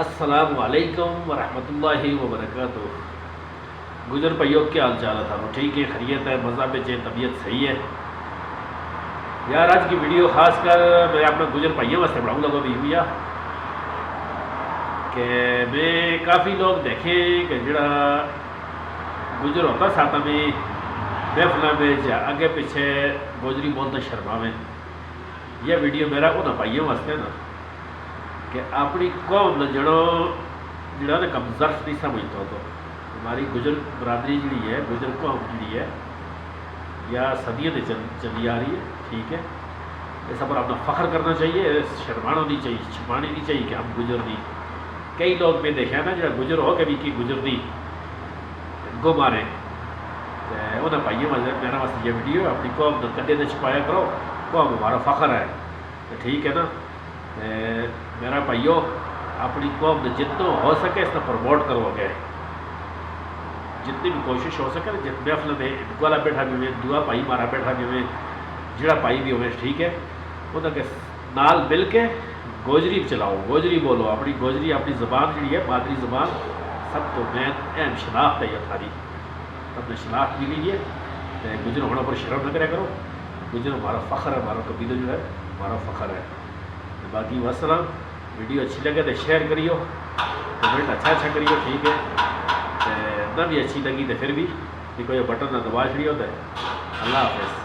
السلام علیکم ورحمۃ اللہ وبرکاتہ۔ گجر پائیو کیا حال چال ہے تھانوں؟ ٹھیک ہے، خیریت ہے، مزہ میں چاہے طبیعت صحیح ہے یار؟ آج کی ویڈیو خاص کر میں اپنا گجر پائیوں واسطے بناؤں لگا بھی ہوئی کہ میں کافی لوگ دیکھے کہ جڑا گجر ہوتا ساتھ میں محفل میں یا اگے پیچھے گوجری بولتے شرما میں، یہ ویڈیو میرا انہوں پائیوں واسطے نا کہ اپنی قوم نے جڑا نا کم ظرف نہیں سمجھتا ہو، تو ہماری گجر برادری جڑی ہے، گجر قوم جڑی ہے یا صدیوں سے چلی آ رہی ہے، ٹھیک ہے، اس پر اپنا فخر کرنا چاہیے، شرمانا نہیں چاہیے، چھپانی نہیں چاہیے کہ ہم گجر نہیں۔ کئی لوگ میں دیکھا ہے نا جڑا گجر ہو کے بھی کی گجر دی گو مارے، انہیں پائیے میرا واسطے یہ ویڈیو اپنی قوم نے کدے نے چھپایا کرو، قوم ہمارا فخر ہے، تو ٹھیک ہے نا۔ میرا بھائیو اپنی قوم نے جتنا ہو سکے اس نے پروموٹ کرو گے، جتنی بھی کوشش ہو سکے جت محفل میں والا بیٹھا بھی ہوئے، دعا بھائی مارا بیٹھا بھی ہوئے، جڑا بھائی بھی ہوئے، ٹھیک ہے، انہوں کے نال مل کے گوجری چلاؤ، گوجری بولو، اپنی گوجری اپنی زبان جڑی ہے مادری زبان سب تو مین اہم شناخت ہے یہ تھاری، اپنے شناخت بھی لیجیے، گجر ہونے پر شرم نہ کرے کرو، گجر ہمارا فخر ہے، ہمارا قبیلہ جو ہے ہمارا فخر ہے۔ باقی وسلام، ویڈیو اچھی لگے تو شیئر کریو، کمنٹ اچھا کریو، ٹھیک ہے، نہ بھی اچھی لگی تو پھر بھی کوئی بٹن نہ دبا چھڑی ہوتا ہے۔ اللہ حافظ۔